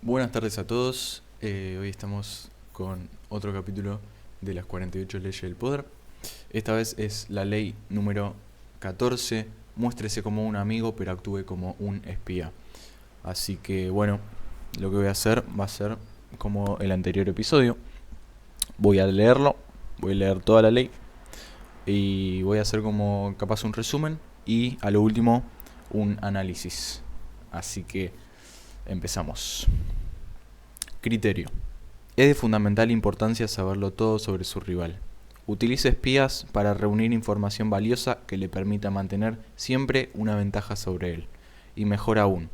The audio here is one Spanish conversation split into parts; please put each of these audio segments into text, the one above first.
Buenas tardes a todos. Hoy estamos con otro capítulo de las 48 leyes del poder. Esta vez es la ley número 14. Muéstrese como un amigo, pero actúe como un espía. Así que bueno, lo que voy a hacer va a ser como el anterior episodio. Voy a leerlo, voy a leer toda la ley y voy a hacer como capaz un resumen y a lo último un análisis. Así que empezamos. Criterio. Es de fundamental importancia saberlo todo sobre su rival. Utilice espías para reunir información valiosa que le permita mantener siempre una ventaja sobre él. Y mejor aún,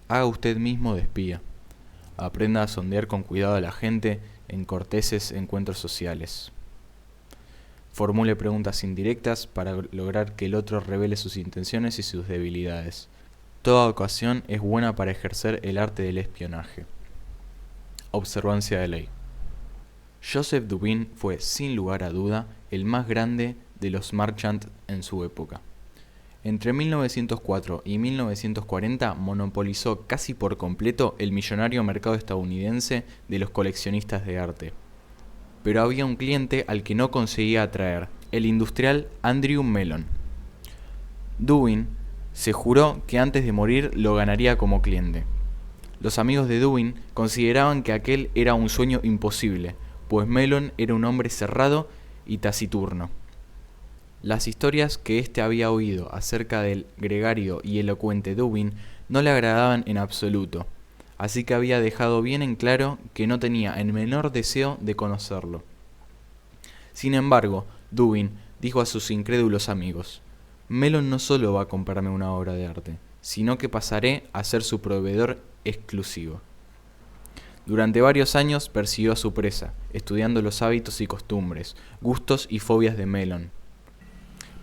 haga usted mismo de espía. Aprenda a sondear con cuidado a la gente en corteses encuentros sociales. Formule preguntas indirectas para lograr que el otro revele sus intenciones y sus debilidades. Toda ocasión es buena para ejercer el arte del espionaje. Observancia de ley. Joseph Dubin fue, sin lugar a duda, el más grande de los marchands en su época. Entre 1904 y 1940 monopolizó casi por completo el millonario mercado estadounidense de los coleccionistas de arte. Pero había un cliente al que no conseguía atraer, el industrial Andrew Mellon. Dubin se juró que antes de morir lo ganaría como cliente. Los amigos de Dubin consideraban que aquel era un sueño imposible, pues Mellon era un hombre cerrado y taciturno. Las historias que éste había oído acerca del gregario y elocuente Dubin no le agradaban en absoluto, así que había dejado bien en claro que no tenía el menor deseo de conocerlo. Sin embargo, Dubin dijo a sus incrédulos amigos: Mellon no solo va a comprarme una obra de arte, sino que pasaré a ser su proveedor exclusivo. Durante varios años persiguió a su presa, estudiando los hábitos y costumbres, gustos y fobias de Mellon.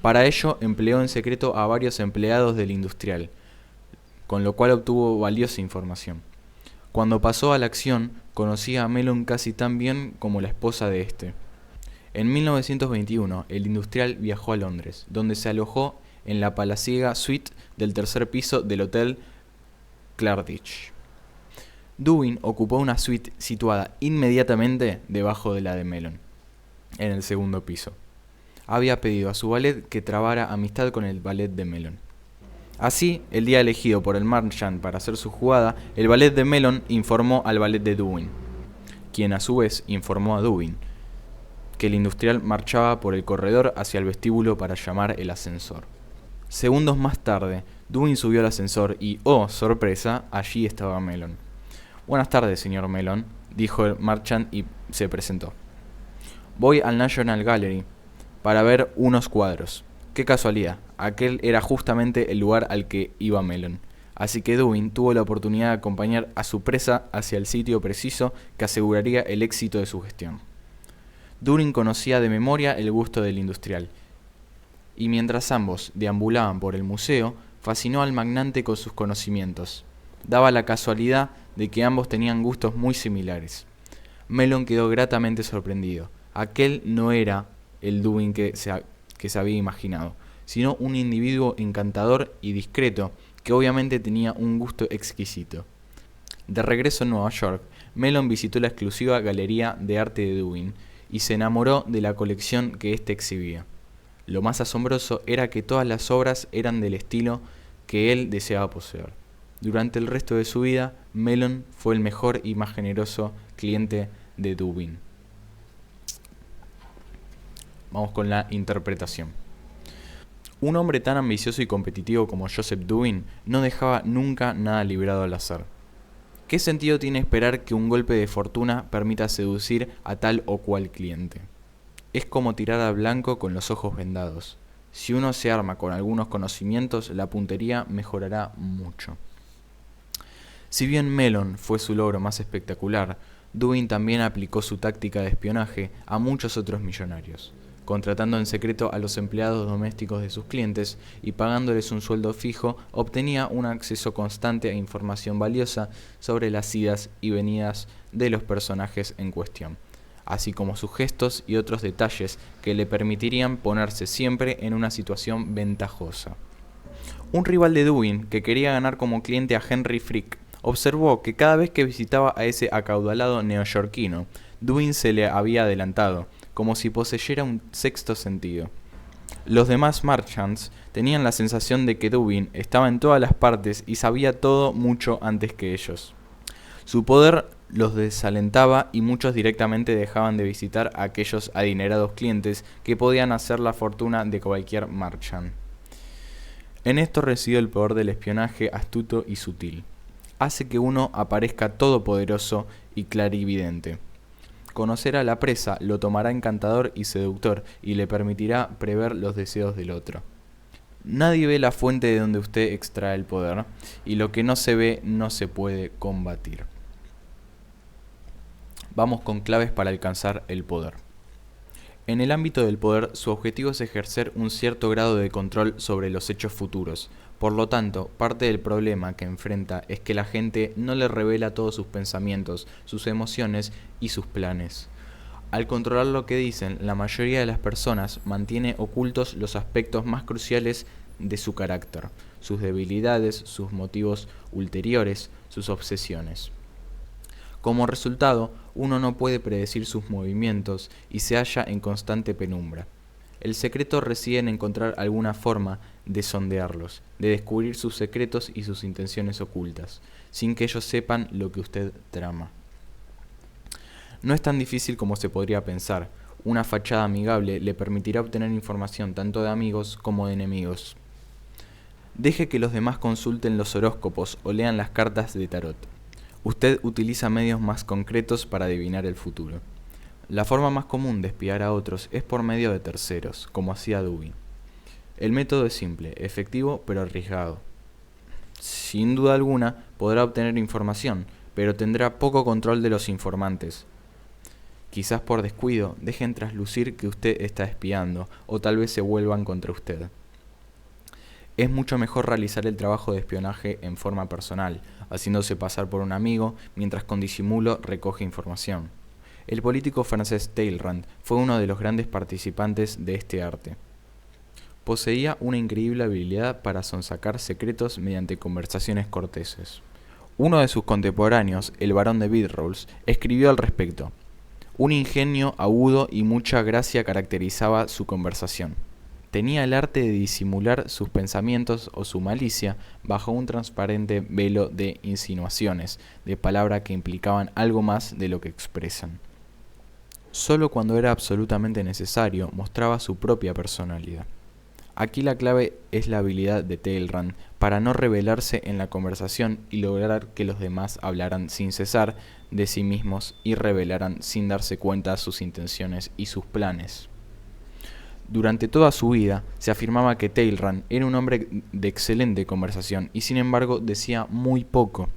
Para ello empleó en secreto a varios empleados del industrial, con lo cual obtuvo valiosa información. Cuando pasó a la acción, conocía a Mellon casi tan bien como la esposa de este. En 1921, el industrial viajó a Londres, donde se alojó en la palaciega suite del tercer piso del Hotel Claridge. Dubin ocupó una suite situada inmediatamente debajo de la de Mellon, en el segundo piso. Había pedido a su valet que trabara amistad con el valet de Mellon. Así, el día elegido por el marchand para hacer su jugada, el valet de Mellon informó al valet de Dubin, quien a su vez informó a Dubin que el industrial marchaba por el corredor hacia el vestíbulo para llamar el ascensor. Segundos más tarde, Dubin subió al ascensor y, oh sorpresa, allí estaba Mellon. Buenas tardes, señor Mellon, dijo el marchand y se presentó. Voy al National Gallery para ver unos cuadros. Qué casualidad, aquel era justamente el lugar al que iba Mellon. Así que Dubin tuvo la oportunidad de acompañar a su presa hacia el sitio preciso que aseguraría el éxito de su gestión. Dubin conocía de memoria el gusto del industrial, y mientras ambos deambulaban por el museo, fascinó al magnate con sus conocimientos. Daba la casualidad de que ambos tenían gustos muy similares. Mellon quedó gratamente sorprendido. Aquel no era el Dubin que se había imaginado, sino un individuo encantador y discreto que obviamente tenía un gusto exquisito. De regreso en Nueva York, Mellon visitó la exclusiva galería de arte de Dubin y se enamoró de la colección que éste exhibía. Lo más asombroso era que todas las obras eran del estilo que él deseaba poseer. Durante el resto de su vida, Mellon fue el mejor y más generoso cliente de Dubin. Vamos con la interpretación. Un hombre tan ambicioso y competitivo como Joseph Dubin no dejaba nunca nada librado al azar. ¿Qué sentido tiene esperar que un golpe de fortuna permita seducir a tal o cual cliente? Es como tirar al blanco con los ojos vendados. Si uno se arma con algunos conocimientos, la puntería mejorará mucho. Si bien Mellon fue su logro más espectacular, Dubin también aplicó su táctica de espionaje a muchos otros millonarios, contratando en secreto a los empleados domésticos de sus clientes y pagándoles un sueldo fijo, obtenía un acceso constante a información valiosa sobre las idas y venidas de los personajes en cuestión, así como sus gestos y otros detalles que le permitirían ponerse siempre en una situación ventajosa. Un rival de Dubin, que quería ganar como cliente a Henry Frick, observó que cada vez que visitaba a ese acaudalado neoyorquino, Dubin se le había adelantado, como si poseyera un sexto sentido. Los demás Marchands tenían la sensación de que Dubin estaba en todas las partes y sabía todo mucho antes que ellos. Su poder los desalentaba y muchos directamente dejaban de visitar a aquellos adinerados clientes que podían hacer la fortuna de cualquier Marchand. En esto reside el poder del espionaje astuto y sutil. Hace que uno aparezca todopoderoso y clarividente. Conocer a la presa lo tomará encantador y seductor y le permitirá prever los deseos del otro. Nadie ve la fuente de donde usted extrae el poder, y lo que no se ve no se puede combatir. Vamos con claves para alcanzar el poder. En el ámbito del poder, su objetivo es ejercer un cierto grado de control sobre los hechos futuros. Por lo tanto, parte del problema que enfrenta es que la gente no le revela todos sus pensamientos, sus emociones y sus planes. Al controlar lo que dicen, la mayoría de las personas mantiene ocultos los aspectos más cruciales de su carácter, sus debilidades, sus motivos ulteriores, sus obsesiones. Como resultado, uno no puede predecir sus movimientos y se halla en constante penumbra. El secreto reside en encontrar alguna forma de sondearlos, de descubrir sus secretos y sus intenciones ocultas, sin que ellos sepan lo que usted trama. No es tan difícil como se podría pensar. Una fachada amigable le permitirá obtener información tanto de amigos como de enemigos. Deje que los demás consulten los horóscopos o lean las cartas de tarot. Usted utiliza medios más concretos para adivinar el futuro. La forma más común de espiar a otros es por medio de terceros, como hacía Dubin. El método es simple, efectivo, pero arriesgado. Sin duda alguna, podrá obtener información, pero tendrá poco control de los informantes. Quizás por descuido dejen traslucir que usted está espiando, o tal vez se vuelvan contra usted. Es mucho mejor realizar el trabajo de espionaje en forma personal, haciéndose pasar por un amigo, mientras con disimulo recoge información. El político francés Talleyrand fue uno de los grandes participantes de este arte. Poseía una increíble habilidad para sonsacar secretos mediante conversaciones corteses. Uno de sus contemporáneos, el barón de Vidrolles, escribió al respecto. Un ingenio agudo y mucha gracia caracterizaba su conversación. Tenía el arte de disimular sus pensamientos o su malicia bajo un transparente velo de insinuaciones, de palabras que implicaban algo más de lo que expresan. Solo cuando era absolutamente necesario mostraba su propia personalidad. Aquí la clave es la habilidad de Talleyrand para no revelarse en la conversación y lograr que los demás hablaran sin cesar de sí mismos y revelaran sin darse cuenta sus intenciones y sus planes. Durante toda su vida se afirmaba que Talleyrand era un hombre de excelente conversación y sin embargo decía muy poco.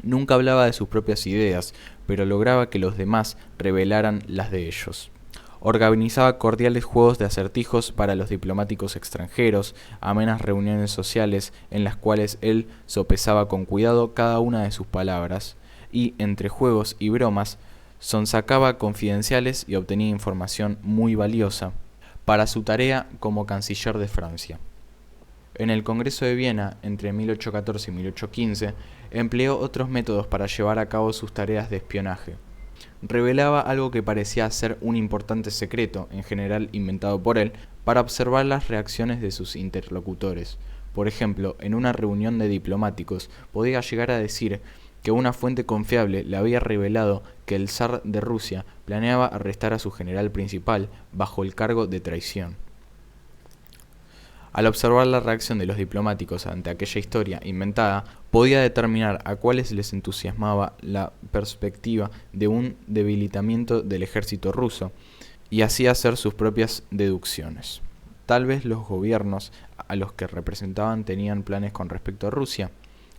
Nunca hablaba de sus propias ideas, pero lograba que los demás revelaran las de ellos. Organizaba cordiales juegos de acertijos para los diplomáticos extranjeros, amenas reuniones sociales en las cuales él sopesaba con cuidado cada una de sus palabras, y, entre juegos y bromas, sonsacaba confidenciales y obtenía información muy valiosa para su tarea como canciller de Francia. En el Congreso de Viena, entre 1814 y 1815, empleó otros métodos para llevar a cabo sus tareas de espionaje. Revelaba algo que parecía ser un importante secreto, en general inventado por él, para observar las reacciones de sus interlocutores. Por ejemplo, en una reunión de diplomáticos, podía llegar a decir que una fuente confiable le había revelado que el zar de Rusia planeaba arrestar a su general principal bajo el cargo de traición. Al observar la reacción de los diplomáticos ante aquella historia inventada, podía determinar a cuáles les entusiasmaba la perspectiva de un debilitamiento del ejército ruso, y así hacer sus propias deducciones. Tal vez los gobiernos a los que representaban tenían planes con respecto a Rusia,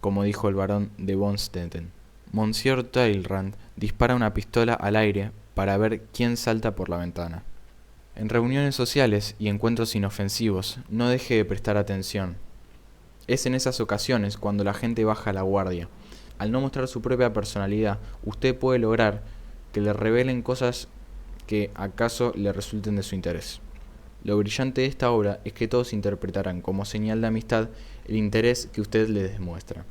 como dijo el barón de von Stetten. Monsieur Talleyrand dispara una pistola al aire para ver quién salta por la ventana. En reuniones sociales y encuentros inofensivos, no deje de prestar atención. Es en esas ocasiones cuando la gente baja la guardia. Al no mostrar su propia personalidad, usted puede lograr que le revelen cosas que acaso le resulten de su interés. Lo brillante de esta obra es que todos interpretarán como señal de amistad el interés que usted les demuestra.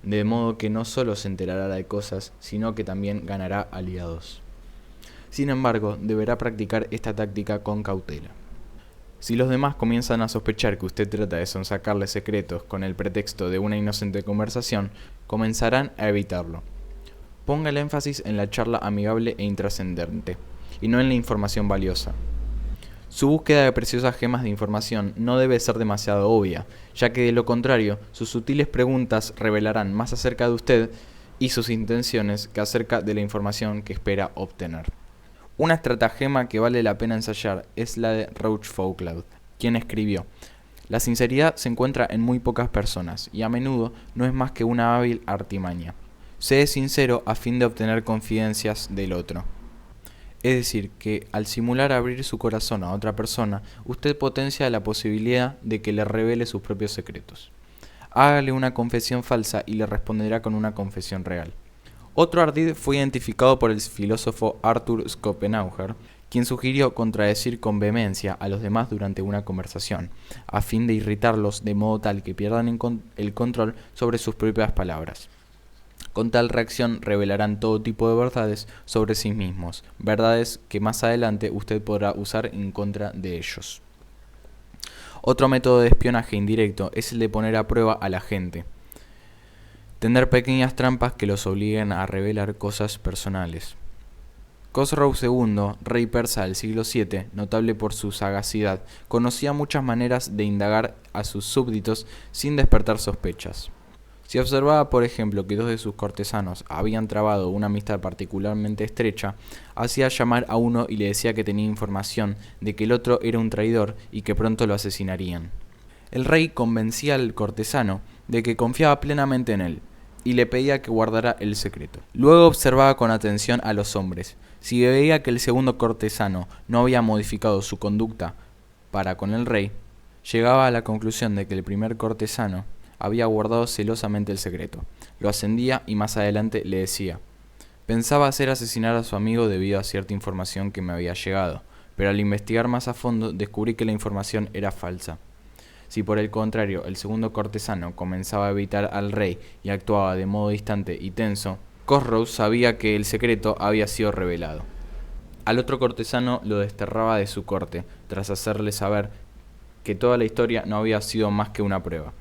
de modo que no solo se enterará de cosas, sino que también ganará aliados. Sin embargo, deberá practicar esta táctica con cautela. Si los demás comienzan a sospechar que usted trata de sonsacarles secretos con el pretexto de una inocente conversación, comenzarán a evitarlo. Ponga el énfasis en la charla amigable e intrascendente, y no en la información valiosa. Su búsqueda de preciosas gemas de información no debe ser demasiado obvia, ya que de lo contrario, sus sutiles preguntas revelarán más acerca de usted y sus intenciones que acerca de la información que espera obtener. Una estratagema que vale la pena ensayar es la de Rochefoucauld, quien escribió: la sinceridad se encuentra en muy pocas personas y a menudo no es más que una hábil artimaña. Sé sincero a fin de obtener confidencias del otro. Es decir, que al simular abrir su corazón a otra persona, usted potencia la posibilidad de que le revele sus propios secretos. Hágale una confesión falsa y le responderá con una confesión real. Otro ardid fue identificado por el filósofo Arthur Schopenhauer, quien sugirió contradecir con vehemencia a los demás durante una conversación, a fin de irritarlos de modo tal que pierdan el control sobre sus propias palabras. Con tal reacción revelarán todo tipo de verdades sobre sí mismos, verdades que más adelante usted podrá usar en contra de ellos. Otro método de espionaje indirecto es el de poner a prueba a la gente. Tender pequeñas trampas que los obliguen a revelar cosas personales. Khosrou II, rey persa del siglo VII, notable por su sagacidad, conocía muchas maneras de indagar a sus súbditos sin despertar sospechas. Si observaba, por ejemplo, que dos de sus cortesanos habían trabado una amistad particularmente estrecha, hacía llamar a uno y le decía que tenía información de que el otro era un traidor y que pronto lo asesinarían. El rey convencía al cortesano de que confiaba plenamente en él, y le pedía que guardara el secreto. Luego observaba con atención a los hombres. Si veía que el segundo cortesano no había modificado su conducta para con el rey, llegaba a la conclusión de que el primer cortesano había guardado celosamente el secreto. Lo ascendía y más adelante le decía: pensaba hacer asesinar a su amigo debido a cierta información que me había llegado, pero al investigar más a fondo descubrí que la información era falsa. Si por el contrario el segundo cortesano comenzaba a evitar al rey y actuaba de modo distante y tenso, Khosrou sabía que el secreto había sido revelado. Al otro cortesano lo desterraba de su corte, tras hacerle saber que toda la historia no había sido más que una prueba,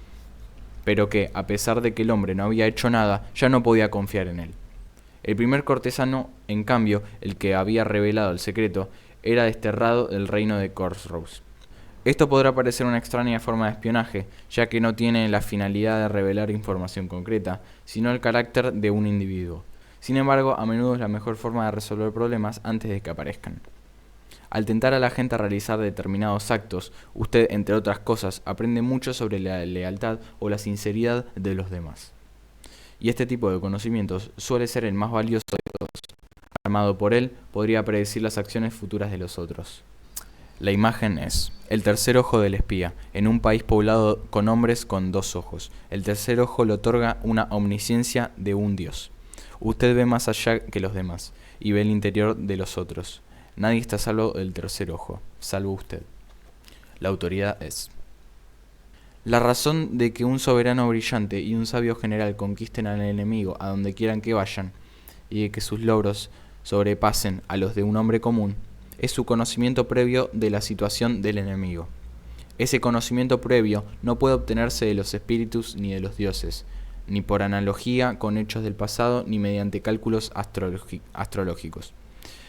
pero que, a pesar de que el hombre no había hecho nada, ya no podía confiar en él. El primer cortesano, en cambio, el que había revelado el secreto, era desterrado del reino de Khosrou. Esto podrá parecer una extraña forma de espionaje, ya que no tiene la finalidad de revelar información concreta, sino el carácter de un individuo. Sin embargo, a menudo es la mejor forma de resolver problemas antes de que aparezcan. Al tentar a la gente a realizar determinados actos, usted, entre otras cosas, aprende mucho sobre la lealtad o la sinceridad de los demás. Y este tipo de conocimientos suele ser el más valioso de todos. Armado por él, podría predecir las acciones futuras de los otros. La imagen es el tercer ojo del espía, en un país poblado con hombres con dos ojos. El tercer ojo le otorga una omnisciencia de un dios. Usted ve más allá que los demás, y ve el interior de los otros. Nadie está a salvo del tercer ojo, salvo usted. La autoridad es: la razón de que un soberano brillante y un sabio general conquisten al enemigo a donde quieran que vayan, y de que sus logros sobrepasen a los de un hombre común, es su conocimiento previo de la situación del enemigo. Ese conocimiento previo no puede obtenerse de los espíritus ni de los dioses, ni por analogía con hechos del pasado, ni mediante cálculos astrológicos.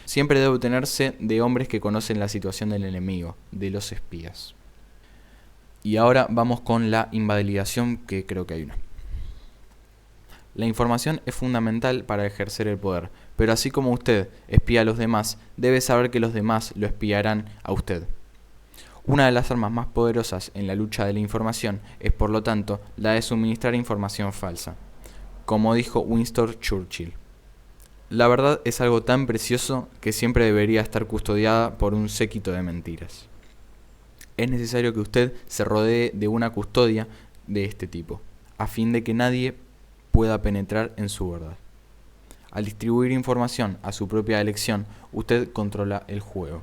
Siempre debe obtenerse de hombres que conocen la situación del enemigo, de los espías. Y ahora vamos con la invalidación, que creo que hay una. La información es fundamental para ejercer el poder, pero así como usted espía a los demás, debe saber que los demás lo espiarán a usted. Una de las armas más poderosas en la lucha de la información es, por lo tanto, la de suministrar información falsa. Como dijo Winston Churchill: la verdad es algo tan precioso que siempre debería estar custodiada por un séquito de mentiras. Es necesario que usted se rodee de una custodia de este tipo, a fin de que nadie pueda penetrar en su verdad. Al distribuir información a su propia elección, usted controla el juego.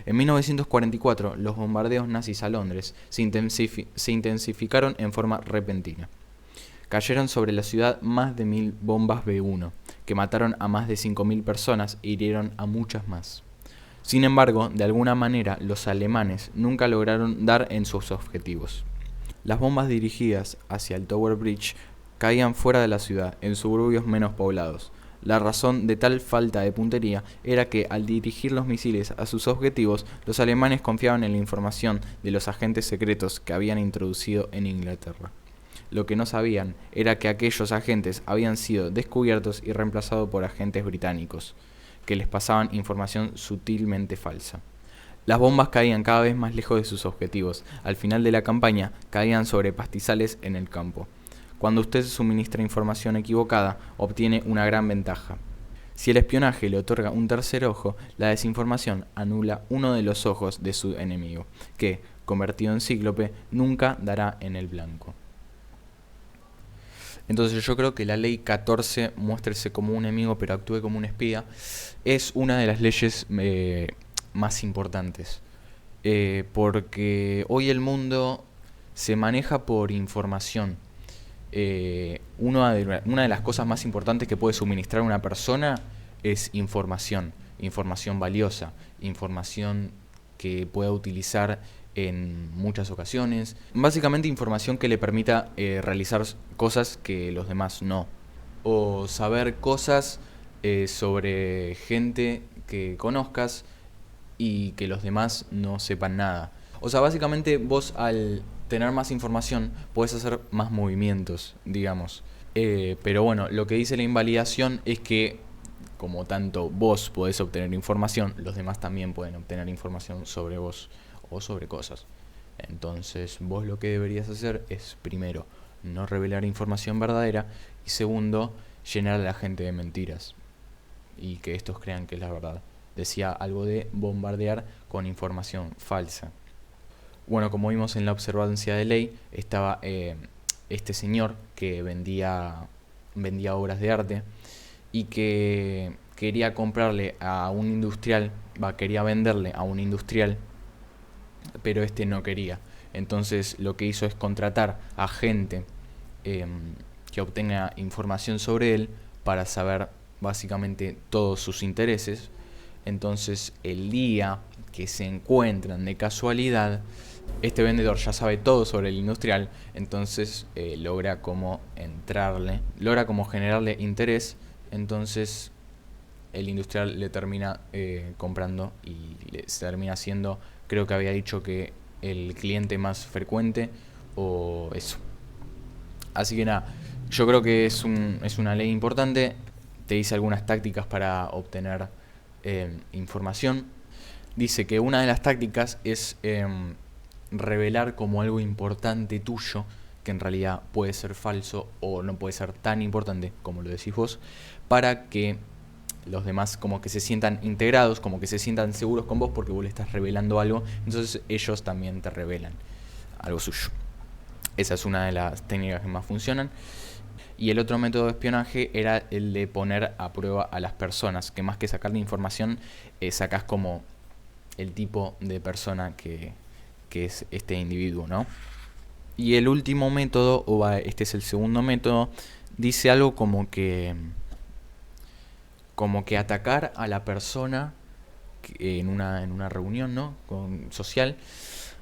En 1944, los bombardeos nazis a Londres se intensificaron en forma repentina. Cayeron sobre la ciudad más de 1000 bombas B1, que mataron a más de 5000 personas e hirieron a muchas más. Sin embargo, de alguna manera, los alemanes nunca lograron dar en sus objetivos. Las bombas dirigidas hacia el Tower Bridge caían fuera de la ciudad, en suburbios menos poblados. La razón de tal falta de puntería era que, al dirigir los misiles a sus objetivos, los alemanes confiaban en la información de los agentes secretos que habían introducido en Inglaterra. Lo que no sabían era que aquellos agentes habían sido descubiertos y reemplazados por agentes británicos, que les pasaban información sutilmente falsa. Las bombas caían cada vez más lejos de sus objetivos. Al final de la campaña, caían sobre pastizales en el campo. Cuando usted suministra información equivocada, obtiene una gran ventaja. Si el espionaje le otorga un tercer ojo, la desinformación anula uno de los ojos de su enemigo, que, convertido en cíclope, nunca dará en el blanco. Entonces yo creo que la ley 14, muéstrese como un enemigo pero actúe como un espía, es una de las leyes más importantes. Porque hoy el mundo se maneja por información. Una de las cosas más importantes que puede suministrar una persona es información valiosa, información que pueda utilizar en muchas ocasiones. Básicamente información que le permita realizar cosas que los demás no. O saber cosas sobre gente que conozcas y que los demás no sepan nada. O sea, básicamente vos al tener más información podés hacer más movimientos, digamos. Pero bueno, lo que dice la invalidación es que como tanto vos podés obtener información, los demás también pueden obtener información sobre vos o sobre cosas. Entonces vos lo que deberías hacer es, primero, no revelar información verdadera y segundo, llenar a la gente de mentiras y que estos crean que es la verdad. Decía algo de bombardear con información falsa. Bueno, como vimos en la observancia de ley, estaba este señor que vendía obras de arte y que quería comprarle a un industrial, quería venderle a un industrial, pero este no quería. Entonces lo que hizo es contratar a gente que obtenga información sobre él para saber básicamente todos sus intereses. Entonces el día que se encuentran de casualidad, este vendedor ya sabe todo sobre el industrial, entonces logra como generarle interés, entonces el industrial le termina comprando y se termina siendo, creo que había dicho que el cliente más frecuente o eso. Así que nada, yo creo que es una ley importante, te dice algunas tácticas para obtener información. Dice que una de las tácticas es revelar como algo importante tuyo, que en realidad puede ser falso o no puede ser tan importante como lo decís vos, para que los demás como que se sientan integrados, como que se sientan seguros con vos porque vos le estás revelando algo, entonces ellos también te revelan algo suyo. Esa es una de las técnicas que más funcionan. Y el otro método de espionaje era el de poner a prueba a las personas, que más que sacarle información, sacás como el tipo de persona que es este individuo, ¿no? Y el último método, este es el segundo método, dice algo como que atacar a la persona en una reunión, ¿no? Social,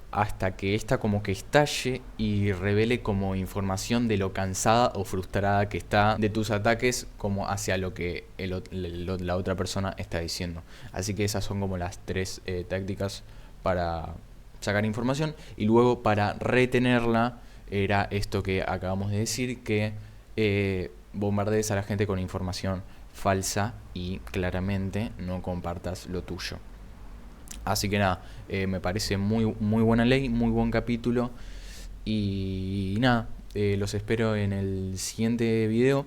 hasta que ésta como que estalle y revele como información de lo cansada o frustrada que está de tus ataques como hacia lo que la otra persona está diciendo. Así que esas son como las tres tácticas para sacar información. Y luego para retenerla era esto que acabamos de decir, que bombardees a la gente con información falsa y claramente no compartas lo tuyo. Así que nada, me parece muy buena ley, muy buen capítulo. Y nada, los espero en el siguiente video.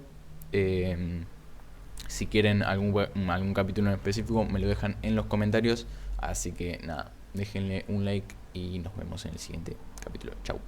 Si quieren algún capítulo en específico, me lo dejan en los comentarios. Así que nada, déjenle un like y nos vemos en el siguiente capítulo. Chau.